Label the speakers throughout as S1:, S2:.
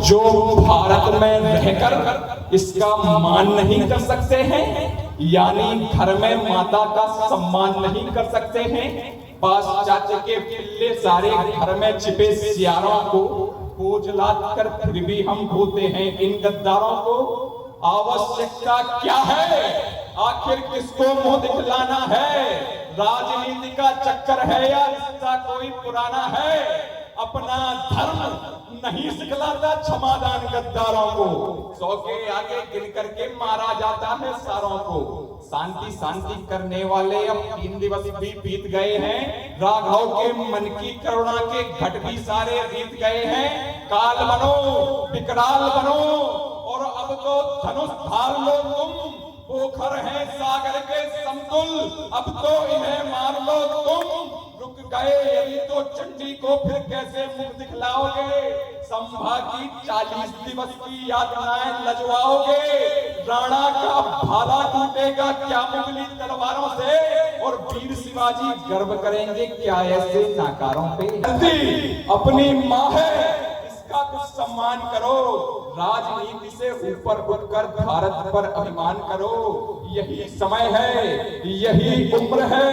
S1: जो भारत में रहकर इसका मान नहीं कर सकते हैं, यानी घर में माता का सम्मान नहीं कर सकते हैं, पाश्चात्य के पिल्ले सारे घर में छिपे सियारों को खोज लाद कर फिर भी हम ढूंढते हैं इन गद्दारों को। आवश्यकता क्या है, आखिर किसको मुंह दिखलाना है? राजनीति का चक्कर है या रिश्ता कोई पुराना है? अपना धर्म नहीं सिखलाता क्षमादान गद्दारों को, 100 के आगे गिन करके मारा जाता है सारों को। शांति शांति करने वाले अब 3 दिवस भी बीत गए हैं, राघव के मन की करुणा के घट भी सारे बीत गए हैं। काल बनो विकराल बनो और अब तो धनुष धार लो तुम, पोखर है सागर के समतुल, अब तो इन्हें मार लो तुम। रुक गए यदि तो चंडी को फिर कैसे मुख दिखलाओगे? संभा की 40 दिवस की यातनाएं लजवाओगे? राणा का भाला टूटेगा क्या मुगली तलवारों से? और वीर शिवाजी गर्व करेंगे क्या ऐसे नाकारों पे? अपनी माँ है, इसका कुछ सम्मान करो, राजनीति से ऊपर उठकर भारत पर अभिमान करो। यही समय है, यही उम्र है,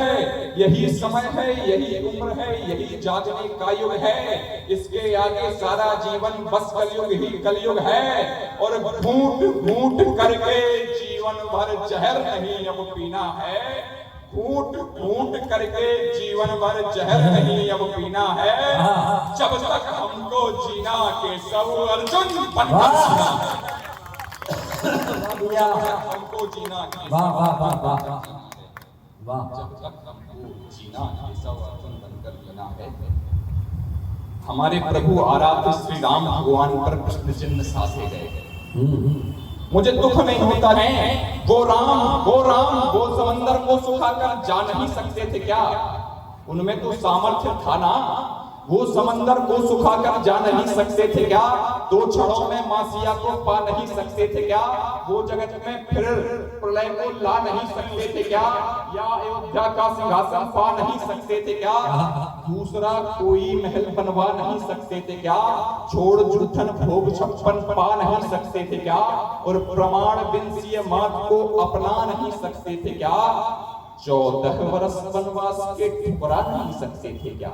S1: यही समय है, यही उम्र है, यही जागने का युग है। इसके आगे सारा जीवन बस कलयुग ही कलयुग है, और घूंट घूंट करके जीवन भर जहर नहीं अब पीना है। घूंट घूंट करके जीवन भर जहर नहीं अब पीना है, जब तक हमको जीना केशव अर्जुन बनकर जीना है। हमको जीना जब तक हमको जीना केशव अर्जुन बनकर जीना है। हमारे प्रभु आराध्य श्री राम भगवान पर प्रश्न चिन्ह साधे गए। मुझे दुख नहीं होता है, वो राम वो समंदर को सुखाकर जा नहीं सकते थे क्या? उनमें तो सामर्थ्य था ना, वो समंदर को सुखाकर जा नहीं सकते थे क्या? 2 क्षणों में मासिया को पा नहीं सकते थे क्या? वो जगत में फिर प्रलय को ला नहीं सकते थे क्या? या अयोध्या का सिंहासन पा नहीं सकते थे क्या? दूसरा कोई महल बनवा नहीं सकते थे क्या? छोड़ जूठन भोग 56 पा नहीं सकते थे क्या? और प्रमाण विंसीय मात को अपना नहीं सकते थे क्या? 14 वर्ष वनवास के ठुकरा नहीं सकते थे क्या?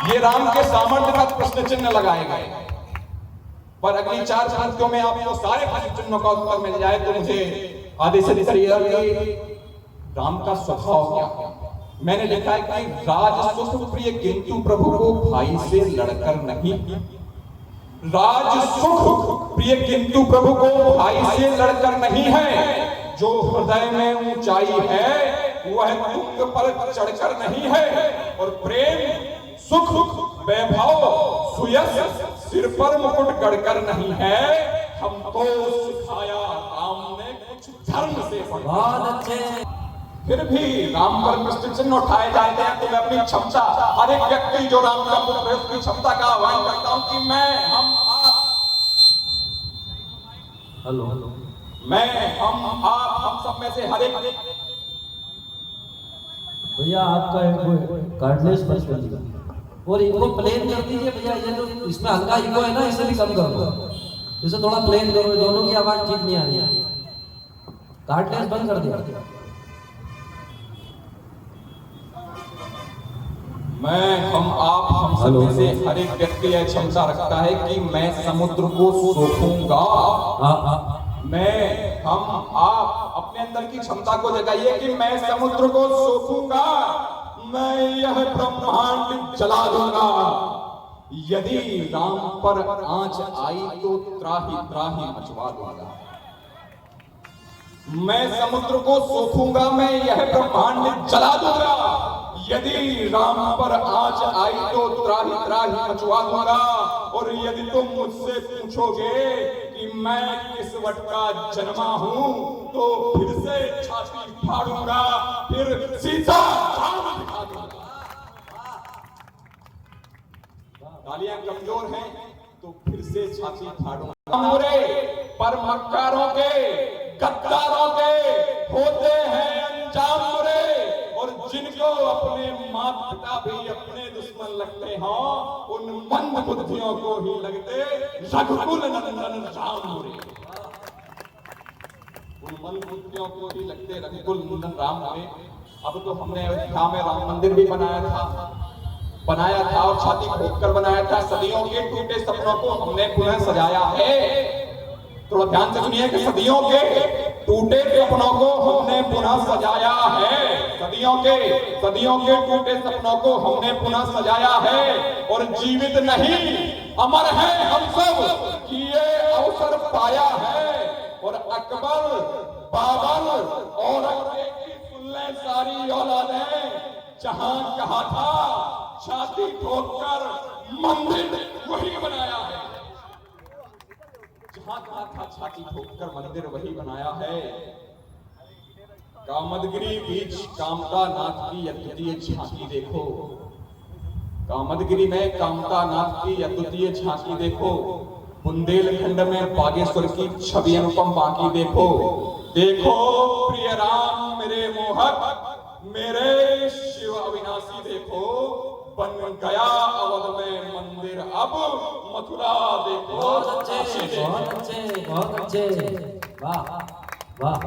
S1: ये राम के सामर्थ्य का प्रश्न चिन्ह लगाए गए, पर अगली 4 पंक्तियों में आपको सारे प्रश्न चिन्हों का उत्तर मिल जाए तो मुझे आदेश राम का स्वभाव क्या। मैंने लिखा है कि राज सुख प्रिय किंतु प्रभु को भाई से लड़कर नहीं। राज सुख प्रिय किंतु प्रभु को भाई से लड़कर नहीं है। जो हृदय में ऊंचाई है वह तुंग पर चढ़कर नहीं है, और प्रेम सुख वैभव सुयश सिर पर मुकुट गढ़कर नहीं है। हमको सिखाया राम ने कुछ धर्म से। बहुत अच्छे। फिर भी राम पर प्रश्न चिन्ह उठाए जाते हैं तो मैं अपनी क्षमता, हर एक व्यक्ति जो राम का पुत्र है उसकी क्षमता का आह्वान करता हूं कि मैं हम आप सब में से हर एक
S2: भैया आपका एक कार्डलेस बन दीजिए और इनको प्लेन कर दीजिए भैया। ये जो इसमें हल्का इको है ना, इसे भी कम करो, इसे थोड़ा प्लेन करो, दोनों की आवाज ठीक नहीं आ रही है। कार्डलेस बंद कर दिया।
S1: हम सब में से हर एक व्यक्ति यह क्षमता रखता है कि मैं समुद्र को सोखूंगा। आप अपने अंदर की क्षमता को जगाइए कि मैं समुद्र को सोखूंगा, मैं यह ब्रह्मांड जला दूंगा। यदि राम पर आंच आई तो त्राही त्राही मचवा दूंगा। मैं समुद्र को सोखूंगा, मैं यह ब्रह्मांड जला दूंगा। यदि राम पर आंच आई तो त्राही त्राही मचवा दूंगा। और यदि तुम मुझसे पूछोगे कि मैं किस वट का जन्मा हूं तो फिर से छाती फाड़ूंगा, फिर सीधा राम दिखा दूंगा। तालियां कमजोर हैं तो फिर से छाती फाड़ूंगा। पर मक्कारों के गद्दारों के होते हैं अंजाम बुरे, और जिनको अपने माता पिता भी अपने दुश्मन दुश्मन लगते हो उन मंद बुद्धियों को ही लगते रघुकुल नंदन राम मोरे। उन मंद बुद्धियों को ही लगते रघुकुल नंदन राम मोरे। अब तो हमने अयोध्या में राम मंदिर भी बनाया था और छाती ठोककर बनाया था। सदियों के टूटे सपनों को हमने पुनः सजाया है। थोड़ा ध्यान से सुनिए कि सदियों के टूटे सपनों को हमने पुनः सजाया है। सदियों के टूटे सपनों को हमने पुनः सजाया है और जीवित नहीं अमर है हम सब कि ये अवसर पाया है। और अकबर, बाबर और सारी औलादें जहां कहा था छाती ठोककर मंदिर वही बनाया है। जहां कहा था छाती ठोककर मंदिर वही बनाया है। कामदगिरी बीच कामता नाथ की अद्वितीय झांकी देखो। कामदगिरी में कामता नाथ की अद्वितीय झांकी देखो। बुंदेलखंड में बागेश्वर की छवि अनुपम बाकी देखो। देखो प्रिय राम मेरे मोहक मेरे शिव अविनाशी देखो। बन गया अवध में मंदिर अब मथुरा देखो।
S2: बहुत अच्छे, बहुत अच्छे, बहुत अच्छे, वाह वाह।